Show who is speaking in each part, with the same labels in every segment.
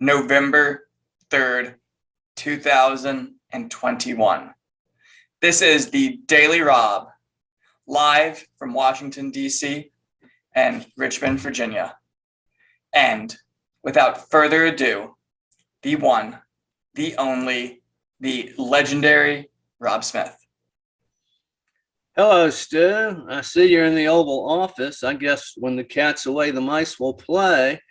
Speaker 1: November 3rd, 2021. This is the Daily Rob, live from Washington, D.C. and Richmond, Virginia. And without further ado, the one, the only, the legendary Rob Smith.
Speaker 2: Hello, Stu. I see you're in the Oval Office. I guess when the cat's away, the mice will play.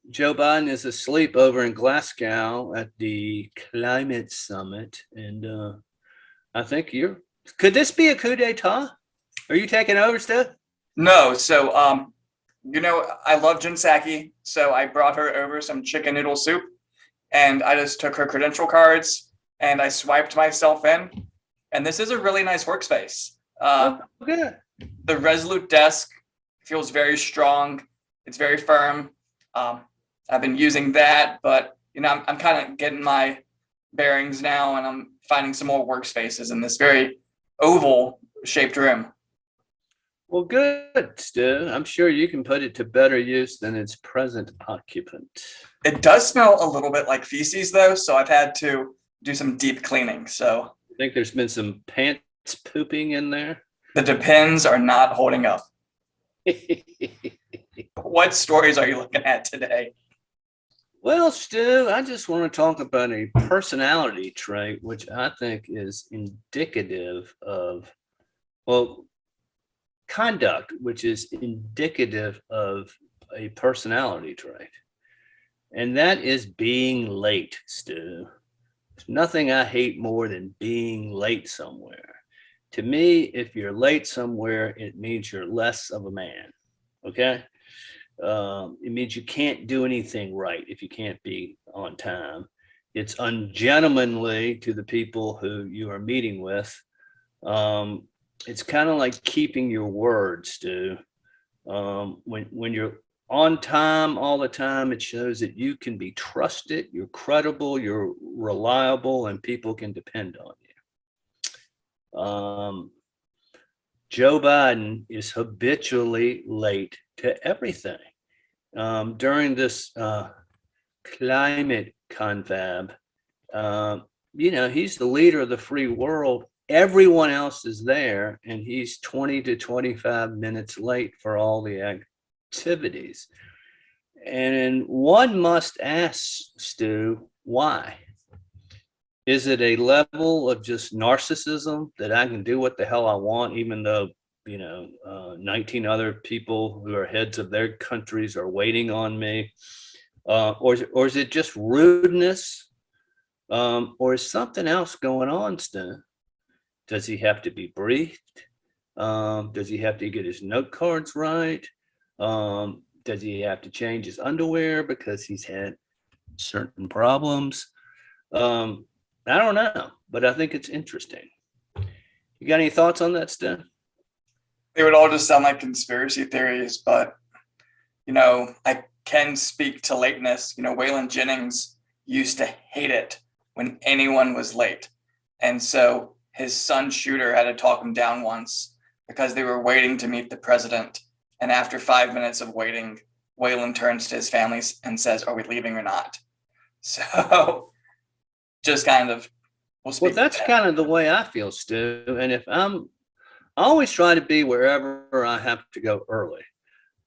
Speaker 2: Joe Biden is asleep over in Glasgow at the climate summit. And I think could this be a coup d'etat? Are you taking over, Stu?
Speaker 1: No, so, I love Jen Psaki, so I brought her over some chicken noodle soup, and I just took her credential cards, and I swiped myself in, and this is a really nice workspace.
Speaker 2: Good.
Speaker 1: The Resolute desk feels very strong. It's very firm. I've been using that, but I'm kind of getting my bearings now, and I'm finding some more workspaces in this very oval shaped room.
Speaker 2: Well, good, Stu. I'm sure you can put it to better use than its present occupant.
Speaker 1: It does smell a little bit like feces, though, so I've had to do some deep cleaning. So
Speaker 2: I think there's been some pants pooping in there.
Speaker 1: The Depends are not holding up. What stories are you looking at today?
Speaker 2: Well, Stu, I just want to talk about a personality trait, which I think is indicative of, conduct, which is indicative of a personality trait. And that is being late, Stu. There's nothing I hate more than being late somewhere. To me, if you're late somewhere, it means you're less of a man, okay? It means you can't do anything right if you can't be on time. It's ungentlemanly to the people who you are meeting with. It's kind of like keeping your word, Stu. When you're on time all the time, it shows that you can be trusted, you're credible, you're reliable, and people can depend on you. Joe Biden is habitually late to everything. During this climate confab, he's the leader of the free world. Everyone else is there, and he's 20 to 25 minutes late for all the activities. And one must ask, Stu, why? Is it a level of just narcissism that I can do what the hell I want, even though 19 other people who are heads of their countries are waiting on me? Or is it just rudeness? Or is something else going on, Stu? Does he have to be briefed? Does he have to get his note cards right? Does he have to change his underwear because he's had certain problems? I don't know, but I think it's interesting. You got any thoughts on that, Stu?
Speaker 1: They would all just sound like conspiracy theories, but, I can speak to lateness. Waylon Jennings used to hate it when anyone was late. And so his son Shooter had to talk him down once because they were waiting to meet the president. And after 5 minutes of waiting, Waylon turns to his family and says, "Are we leaving or not?" So just kind of,
Speaker 2: well, that's kind of the way I feel, Stu. And I always try to be wherever I have to go early.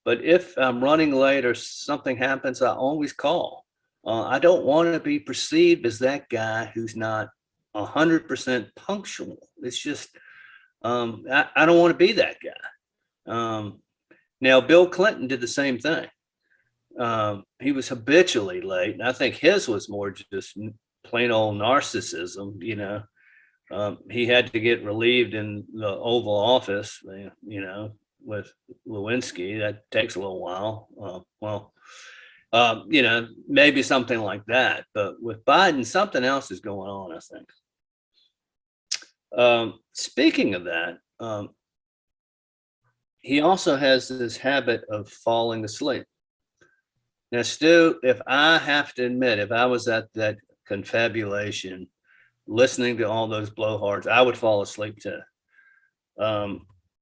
Speaker 2: But if I'm running late or something happens, I always call. I don't want to be perceived as that guy who's not 100% punctual. It's just, I don't want to be that guy. Now, Bill Clinton did the same thing. He was habitually late. And I think his was more just plain old narcissism. He had to get relieved in the Oval Office, with Lewinsky. That takes a little while. Maybe something like that. But with Biden, something else is going on, I think. Speaking of that, he also has this habit of falling asleep. Now, Stu, if I have to admit, if I was at that confabulation, listening to all those blowhards, I would fall asleep too.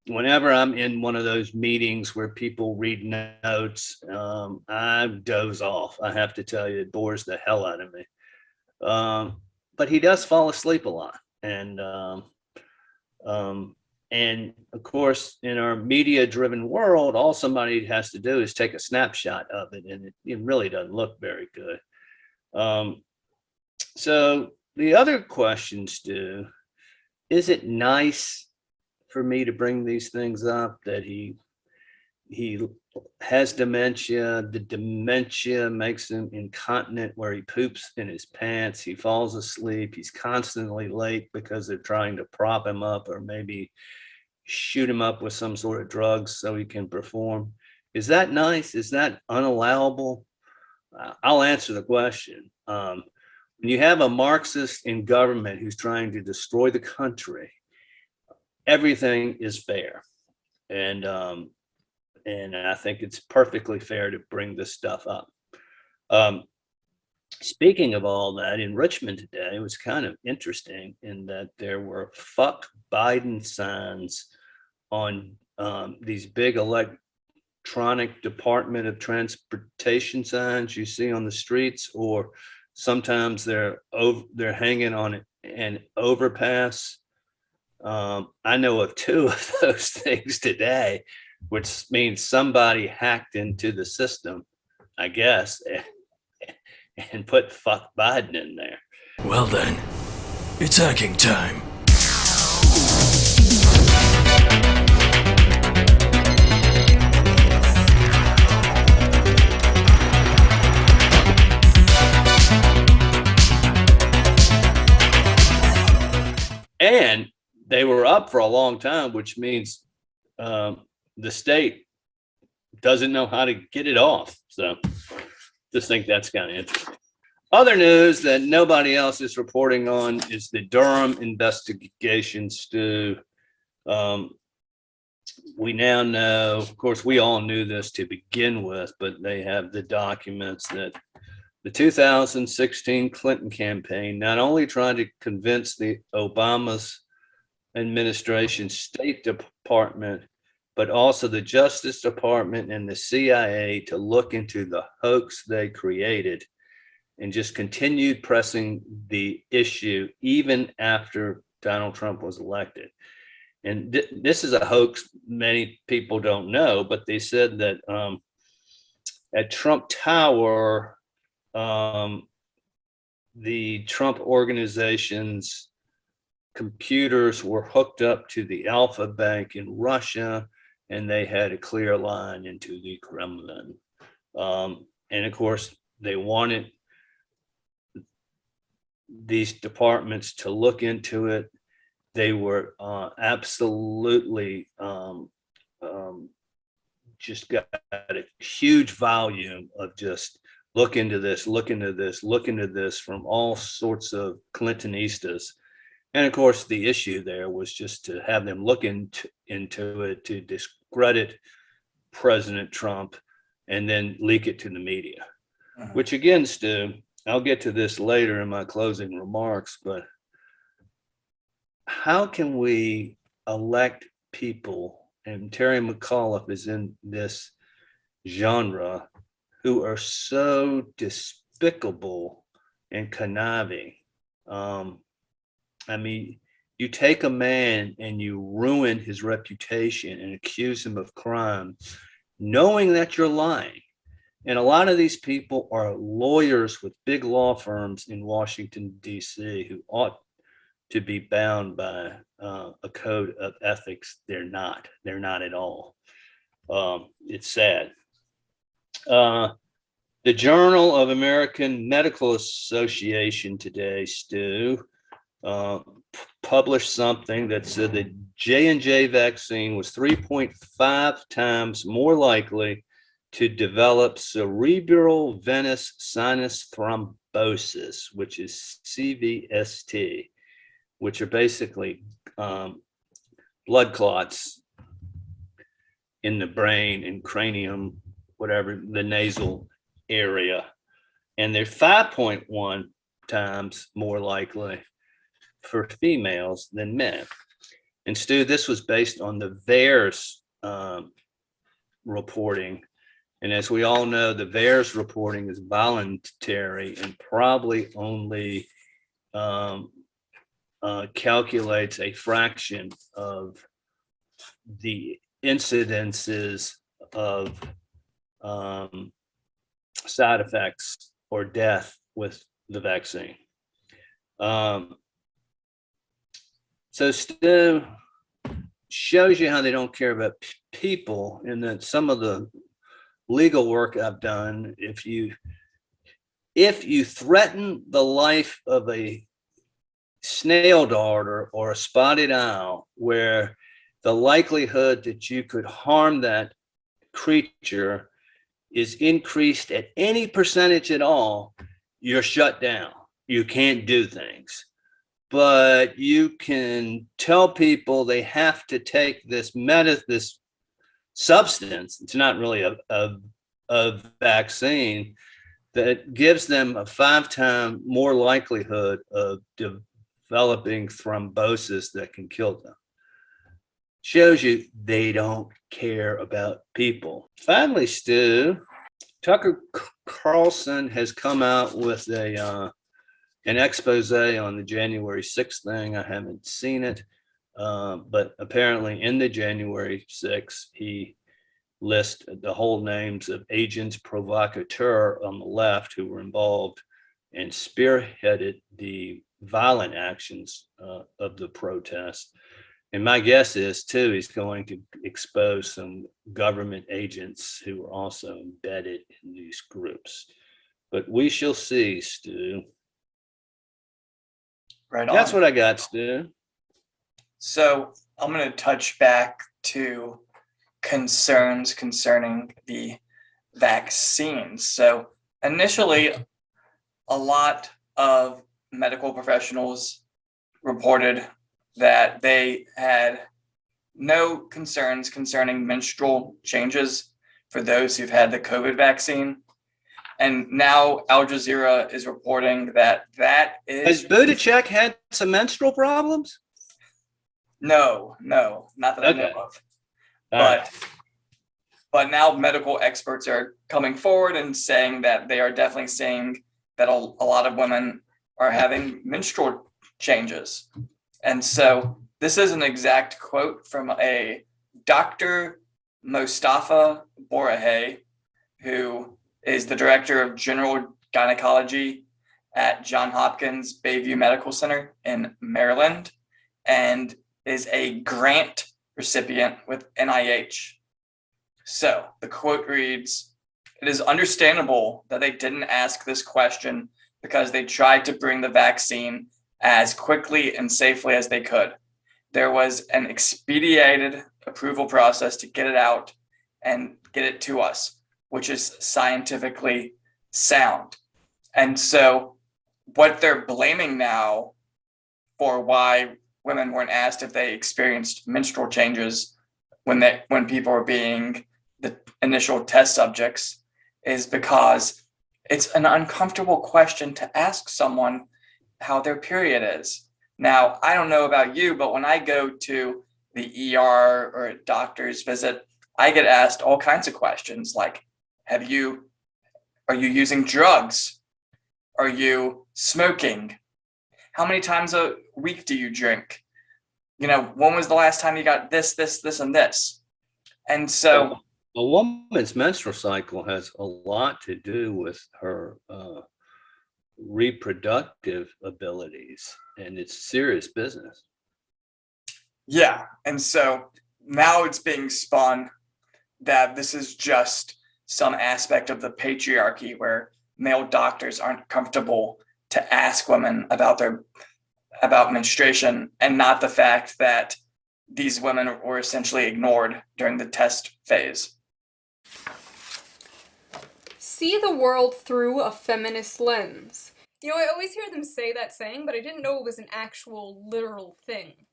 Speaker 2: whenever I'm in one of those meetings where people read notes, I doze off. I have to tell you, it bores the hell out of me. But he does fall asleep a lot. And of course, in our media driven world, all somebody has to do is take a snapshot of it, and it really doesn't look very good. So the other questions do, is it nice for me to bring these things up, that he has dementia? The dementia makes him incontinent, where he poops in his pants, he falls asleep, he's constantly late because they're trying to prop him up or maybe shoot him up with some sort of drugs so he can perform. Is that nice? Is that unallowable? I'll answer the question. When you have a Marxist in government who's trying to destroy the country, everything is fair. And I think it's perfectly fair to bring this stuff up. Speaking of all that, in Richmond today, it was kind of interesting in that there were "fuck Biden" signs on these big electronic Department of Transportation signs you see on the streets, or sometimes they're hanging on an overpass. I know of two of those things today, which means somebody hacked into the system, I guess, and put "fuck Biden" in there.
Speaker 3: Well then, it's hacking time.
Speaker 2: And they were up for a long time, which means the state doesn't know how to get it off. So just think that's kind of interesting. Other news that nobody else is reporting on is the Durham investigation, Stu. We now know, of course, we all knew this to begin with, but they have the documents that the 2016 Clinton campaign not only tried to convince the Obama's administration State Department, but also the Justice Department and the CIA to look into the hoax they created, and just continued pressing the issue even after Donald Trump was elected. And this is a hoax many people don't know, but they said that at Trump Tower, the Trump organization's computers were hooked up to the Alpha Bank in Russia, and they had a clear line into the Kremlin. And of course, they wanted these departments to look into it. They were absolutely just got a huge volume of just look into this from all sorts of Clintonistas. And of course, the issue there was just to have them look into it to discredit President Trump and then leak it to the media, which again, Stu, I'll get to this later in my closing remarks, but how can we elect people, and Terry McAuliffe is in this genre, who are so despicable and conniving? I mean, you take a man and you ruin his reputation and accuse him of crime, knowing that you're lying. And a lot of these people are lawyers with big law firms in Washington, D.C., who ought to be bound by a code of ethics. They're not at all. It's sad. The Journal of American Medical Association today, Stu, published something that said the J&J vaccine was 3.5 times more likely to develop cerebral venous sinus thrombosis, which is CVST, which are basically blood clots in the brain and cranium, whatever, the nasal area. And they're 5.1 times more likely for females than men. And Stu, this was based on the VAERS reporting. And as we all know, the VAERS reporting is voluntary and probably only calculates a fraction of the incidences of side effects or death with the vaccine. So Stu, shows you how they don't care about people, and that some of the legal work I've done, if you threaten the life of a snail darter or a spotted owl, where the likelihood that you could harm that creature is increased at any percentage at all, you're shut down. You can't do things. But you can tell people they have to take this substance. It's not really a vaccine that gives them a 5-time more likelihood of developing thrombosis that can kill them. Shows you they don't care about people. Finally, Stu, Tucker Carlson has come out with an expose on the January 6th thing. I haven't seen it, but apparently in the January 6th, he lists the whole names of agents provocateur on the left who were involved and spearheaded the violent actions of the protest. And my guess is, too, he's going to expose some government agents who are also embedded in these groups. But we shall see, Stu.
Speaker 1: Right on.
Speaker 2: That's what I got, Stu.
Speaker 1: So I'm going to touch back to concerns concerning the vaccines. So initially, a lot of medical professionals reported that they had no concerns concerning menstrual changes for those who've had the COVID vaccine. And now Al Jazeera is reporting that is...
Speaker 2: Has Buttigieg had some menstrual problems?
Speaker 1: No, not that I know of. But now medical experts are coming forward and saying that they are definitely saying that a lot of women are having menstrual changes. And so this is an exact quote from a Dr. Mostafa Borahay, who is the director of general gynecology at Johns Hopkins Bayview Medical Center in Maryland, and is a grant recipient with NIH. So the quote reads, "It is understandable that they didn't ask this question because they tried to bring the vaccine as quickly and safely as they could. There was an expedited approval process to get it out and get it to us, which is scientifically sound." And so what they're blaming now for why women weren't asked if they experienced menstrual changes when people were being the initial test subjects is because it's an uncomfortable question to ask someone how their period is. Now, I don't know about you, but when I go to the ER or a doctor's visit, I get asked all kinds of questions like, are you using drugs? Are you smoking? How many times a week do you drink? When was the last time you got this, and this? And so
Speaker 2: a woman's menstrual cycle has a lot to do with her reproductive abilities, and it's serious business.
Speaker 1: Yeah. And so now it's being spun that this is just some aspect of the patriarchy where male doctors aren't comfortable to ask women about menstruation, and not the fact that these women were essentially ignored during the test phase.
Speaker 4: See the world through a feminist lens. I always hear them say that saying, but I didn't know it was an actual literal thing.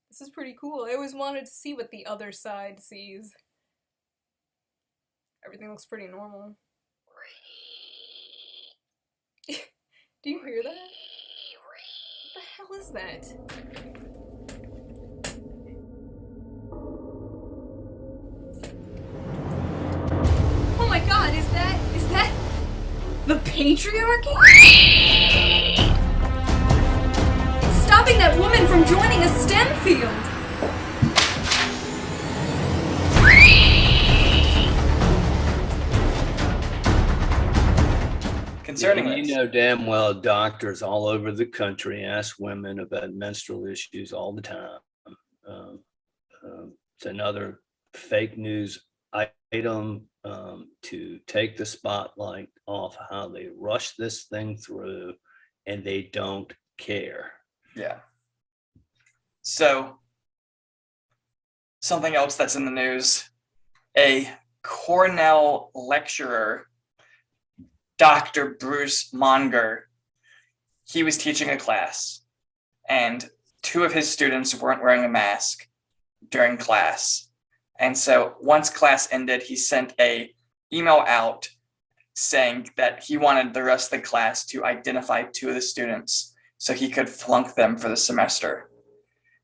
Speaker 4: This is pretty cool. I always wanted to see what the other side sees. Everything looks pretty normal. Do you hear that? What the hell is that? The patriarchy? It's stopping that woman from joining a STEM field.
Speaker 1: Concerning
Speaker 2: You
Speaker 1: this.
Speaker 2: know damn well doctors all over the country ask women about menstrual issues all the time. Um, it's another fake news item to take the spotlight off how they rush this thing through and they don't care.
Speaker 1: Yeah. So, something else that's in the news, a Cornell lecturer, Dr. Bruce Monger, he was teaching a class and two of his students weren't wearing a mask during class. And so once class ended, he sent a email out saying that he wanted the rest of the class to identify two of the students so he could flunk them for the semester.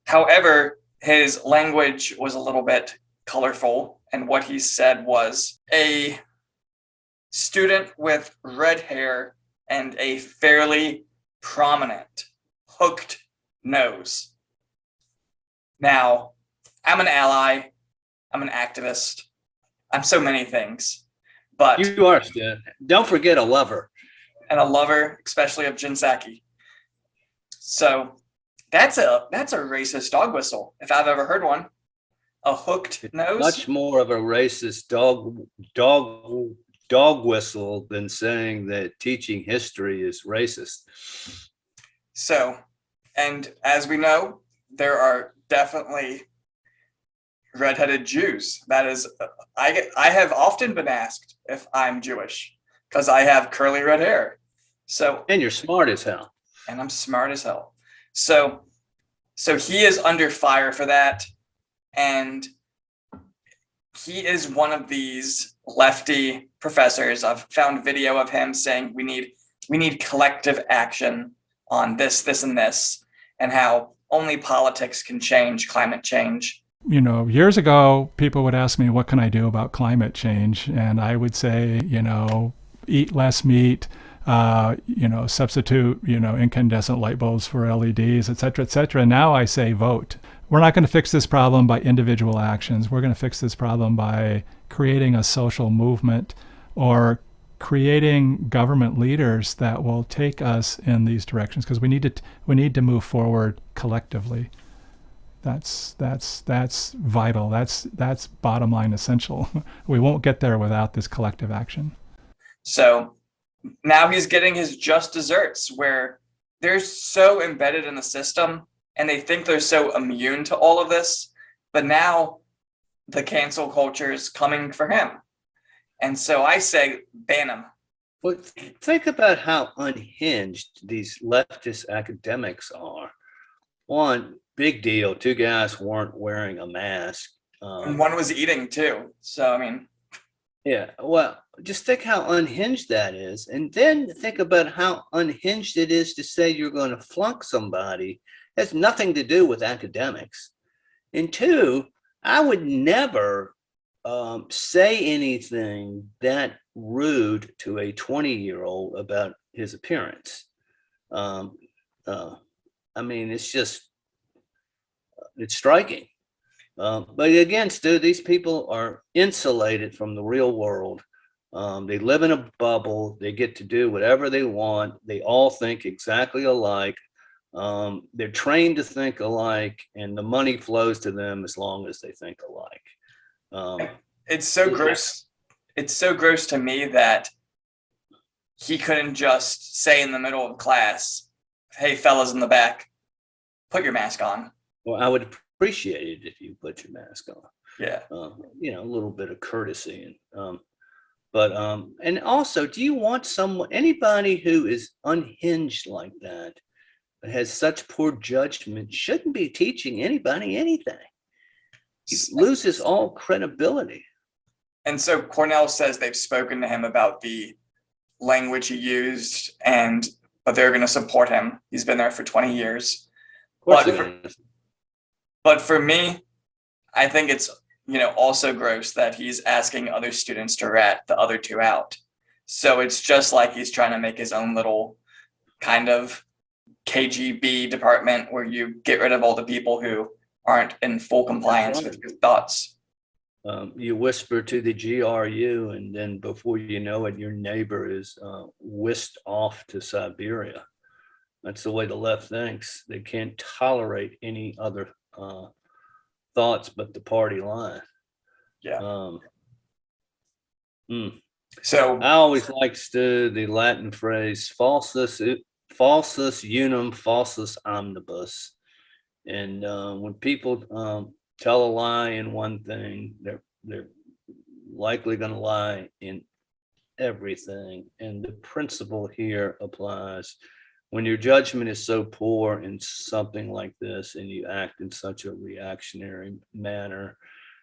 Speaker 1: However, his language was a little bit colorful, and what he said was a student with red hair and a fairly prominent hooked nose. Now, I'm an ally, I'm an activist, I'm so many things, but
Speaker 2: You are, Stan. Don't forget a lover.
Speaker 1: and a lover, especially of Jin Saki. So that's a racist dog whistle, if I've ever heard one. A hooked nose.
Speaker 2: Much more of a racist dog whistle than saying that teaching history is racist.
Speaker 1: So, and as we know, there are definitely redheaded Jews. That is, I have often been asked if I'm Jewish because I have curly red hair. So,
Speaker 2: And you're smart as hell.
Speaker 1: and I'm smart as hell. So he is under fire for that, and he is one of these lefty professors. I've found video of him saying we need collective action on this, and this, and how only politics can change climate change.
Speaker 5: You know, years ago, people would ask me, what can I do about climate change? And I would say, eat less meat, substitute, incandescent light bulbs for LEDs, et cetera, et cetera. And now I say vote. We're not going to fix this problem by individual actions. We're going to fix this problem by creating a social movement or creating government leaders that will take us in these directions, because we need to move forward collectively. That's vital. That's bottom line essential. We won't get there without this collective action.
Speaker 1: So now he's getting his just desserts, where they're so embedded in the system and they think they're so immune to all of this, but now the cancel culture is coming for him. And so I say ban him.
Speaker 2: Well, think about how unhinged these leftist academics are. One, big deal. Two guys weren't wearing a mask.
Speaker 1: And one was eating too. So, I mean,
Speaker 2: Yeah, well, just think how unhinged that is. And then think about how unhinged it is to say you're going to flunk somebody. It has nothing to do with academics. And two, I would never say anything that rude to a 20-year-old about his appearance. I mean, it's striking. But again, Stu, these people are insulated from the real world. They live in a bubble. They get to do whatever they want. They all think exactly alike. They're trained to think alike, and the money flows to them as long as they think alike.
Speaker 1: it's so gross. It's so gross to me that he couldn't just say in the middle of class, "Hey, fellas in the back, put your mask on."
Speaker 2: Well, I would appreciate it if you put your mask on.
Speaker 1: Yeah.
Speaker 2: A little bit of courtesy. And also, do you want anybody who is unhinged like that, has such poor judgment, shouldn't be teaching anybody anything? He loses all credibility.
Speaker 1: And so Cornell says they've spoken to him about the language he used, but they're going to support him. He's been there for 20 years.
Speaker 2: Of course
Speaker 1: But
Speaker 2: it is.
Speaker 1: But for me, I think it's, also gross that he's asking other students to rat the other two out. So it's just like he's trying to make his own little kind of KGB department where you get rid of all the people who aren't in full compliance with your thoughts.
Speaker 2: You whisper to the GRU, and then before you know it, your neighbor is whisked off to Siberia. That's the way the left thinks. They can't tolerate any other thoughts but the party line.
Speaker 1: Yeah.
Speaker 2: Hmm.
Speaker 1: So
Speaker 2: I always likes the Latin phrase falsus unum falsus omnibus. And when people tell a lie in one thing, they're likely going to lie in everything. And the principle here applies. When your judgment is so poor in something like this and you act in such a reactionary manner,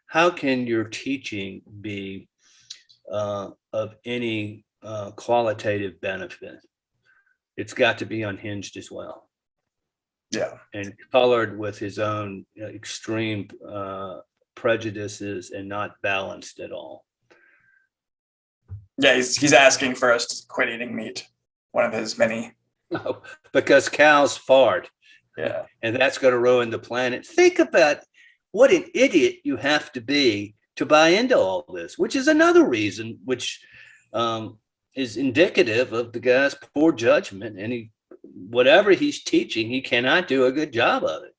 Speaker 2: how can your teaching be of any qualitative benefit? It's got to be unhinged as well.
Speaker 1: yeah.
Speaker 2: And colored with his own extreme prejudices and not balanced at all.
Speaker 1: Yeah, he's asking for us to quit eating meat. One of his many.
Speaker 2: No, because cows fart.
Speaker 1: Yeah.
Speaker 2: And that's going to ruin the planet. Think about what an idiot you have to be to buy into all this, which is another reason which is indicative of the guy's poor judgment. And whatever he's teaching, he cannot do a good job of it.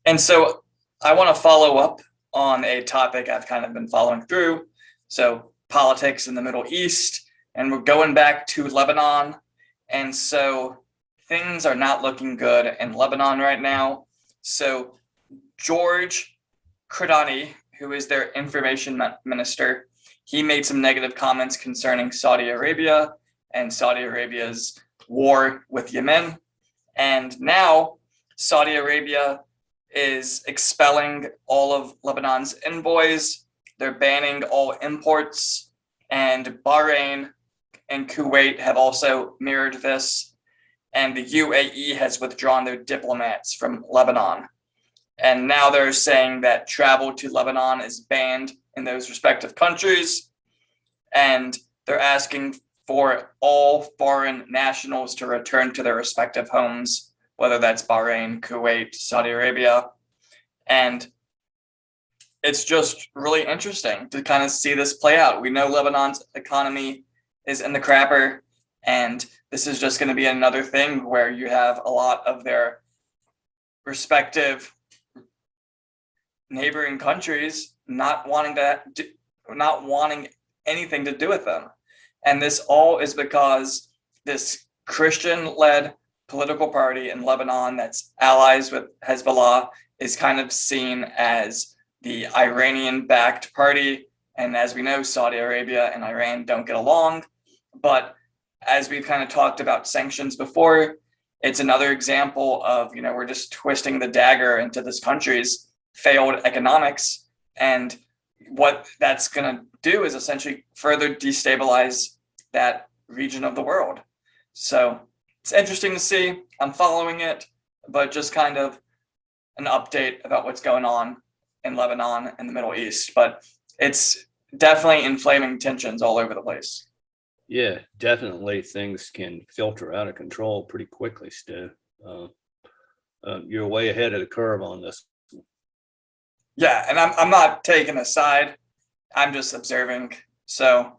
Speaker 1: And so I want to follow up on a topic I've kind of been following through. So politics in the Middle East, and we're going back to Lebanon. And so things are not looking good in Lebanon right now. So George Kradani, who is their information minister, he made some negative comments concerning Saudi Arabia and Saudi Arabia's war with Yemen. And now Saudi Arabia is expelling all of Lebanon's envoys. They're banning all imports, and Bahrain and Kuwait have also mirrored this. And the UAE has withdrawn their diplomats from Lebanon. And now they're saying that travel to Lebanon is banned in those respective countries. And they're asking for all foreign nationals to return to their respective homes, whether that's Bahrain, Kuwait, Saudi Arabia. And it's just really interesting to kind of see this play out. We know Lebanon's economy is in the crapper, and this is just going to be another thing where you have a lot of their respective neighboring countries not wanting anything to do with them. And this all is because this Christian-led political party in Lebanon that's allies with Hezbollah is kind of seen as the Iranian-backed party. And as we know, Saudi Arabia and Iran don't get along. But as we've kind of talked about sanctions before, it's another example of, we're just twisting the dagger into this country's failed economics. And what that's going to do is essentially further destabilize that region of the world. So it's interesting to see. I'm following it, but just kind of an update about what's going on in Lebanon and the Middle East. But it's definitely inflaming tensions all over the place.
Speaker 2: Yeah, definitely things can filter out of control pretty quickly, Stu. You're way ahead of the curve on this.
Speaker 1: Yeah, and I'm not taking a side. I'm just observing. So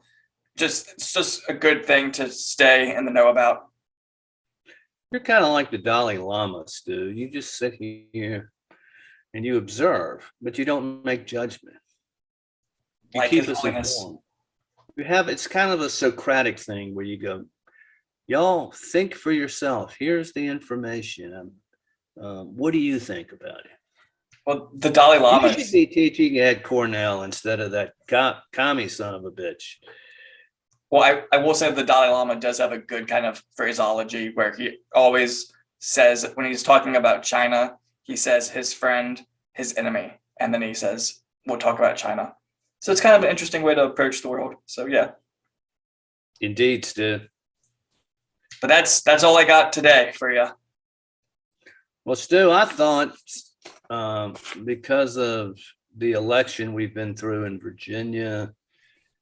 Speaker 1: it's just a good thing to stay in the know about.
Speaker 2: You're kind of like the Dalai Lama, Stu. You just sit here and you observe, but you don't make judgment. You
Speaker 1: Like
Speaker 2: keep
Speaker 1: His
Speaker 2: us
Speaker 1: Holiness.
Speaker 2: informed. It's kind of a Socratic thing where you go, y'all think for yourself. Here's the information. What do you think about it?
Speaker 1: Well, the Dalai Lama.
Speaker 2: You should be teaching at Cornell instead of that commie son of a bitch.
Speaker 1: Well, I will say the Dalai Lama does have a good kind of phraseology where he always says, when he's talking about China, he says his friend, his enemy. And then he says, we'll talk about China. So it's kind of an interesting way to approach the world. So yeah.
Speaker 2: Indeed, Stu.
Speaker 1: But that's all I got today for you.
Speaker 2: Well, Stu, I thought because of the election we've been through in Virginia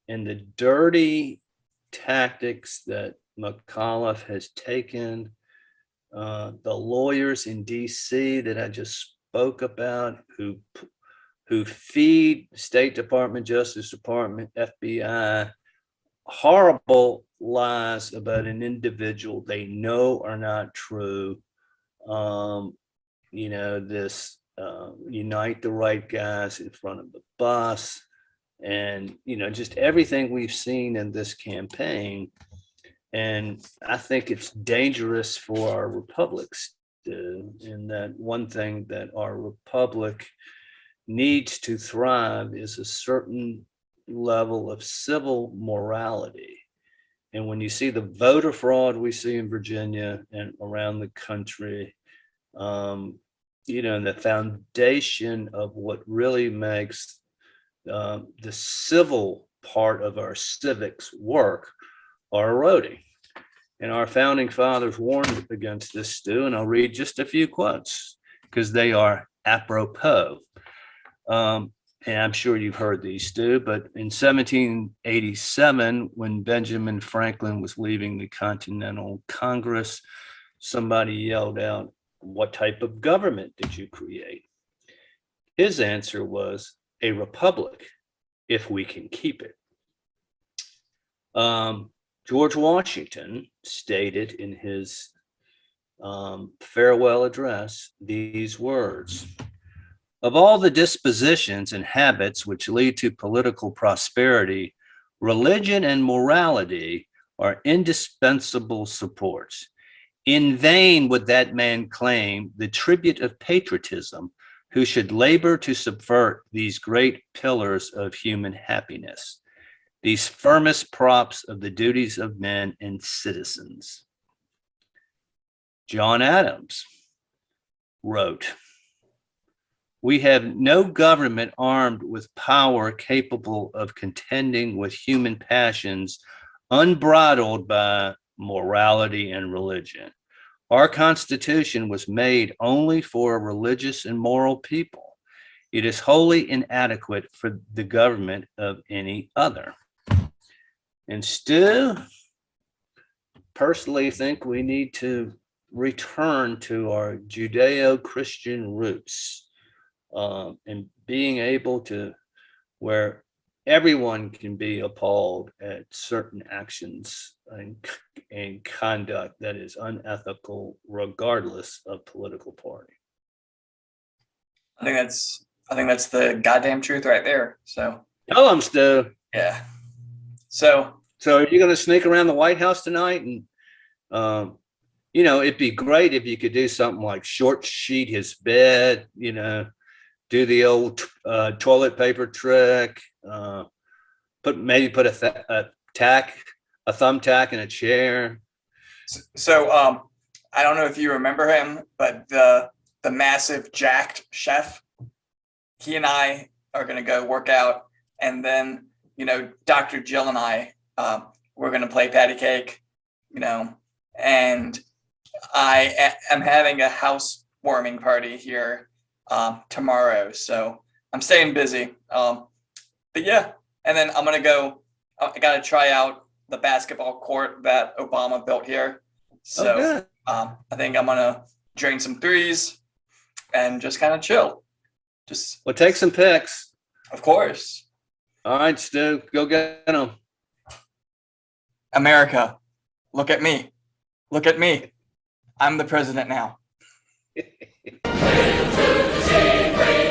Speaker 2: and the dirty tactics that McAuliffe has taken, the lawyers in DC that I just spoke about, who feed State Department, Justice Department, FBI, horrible lies about an individual they know are not true. This unite the right guys in front of the bus, and just everything we've seen in this campaign. And I think it's dangerous for our republics in that one thing that our republic needs to thrive is a certain level of civil morality. And when you see the voter fraud we see in Virginia and around the country, the foundation of what really makes the civil part of our civics work are eroding. And our founding fathers warned against this, Stu, and I'll read just a few quotes because they are apropos. And I'm sure you've heard these, Stu, but in 1787, when Benjamin Franklin was leaving the Continental Congress, somebody yelled out, "What type of government did you create?" His answer was, "A republic, if we can keep it." George Washington stated in his farewell address these words: "Of all the dispositions and habits which lead to political prosperity, religion and morality are indispensable supports. In vain would that man claim the tribute of patriotism who should labor to subvert these great pillars of human happiness, these firmest props of the duties of men and citizens." John Adams wrote, "We have no government armed with power capable of contending with human passions unbridled by morality and religion. Our Constitution was made only for a religious and moral people. It is wholly inadequate for the government of any other." And Stu, personally think we need to return to our Judeo-Christian roots, and being able to, where everyone can be appalled at certain actions and conduct that is unethical, regardless of political party.
Speaker 1: I think that's the goddamn truth right there. So
Speaker 2: Tell them, Stu.
Speaker 1: yeah. So
Speaker 2: So are you going to sneak around the White House tonight? And, it'd be great if you could do something like short sheet his bed, do the old toilet paper trick, put a thumbtack in a chair.
Speaker 1: So I don't know if you remember him, but the massive jacked chef, he and I are gonna go work out, and then Dr. Jill and I we're gonna play patty cake, and I am having a housewarming party here tomorrow, so I'm staying busy. But yeah, and then I'm gonna go. I gotta try out the basketball court that Obama built here. So I think I'm gonna drain some threes and just kind of chill.
Speaker 2: Well, take some pics.
Speaker 1: Of course.
Speaker 2: All right, Stu, go get them.
Speaker 1: America, look at me. Look at me. I'm the president now.
Speaker 3: Hail to the chief,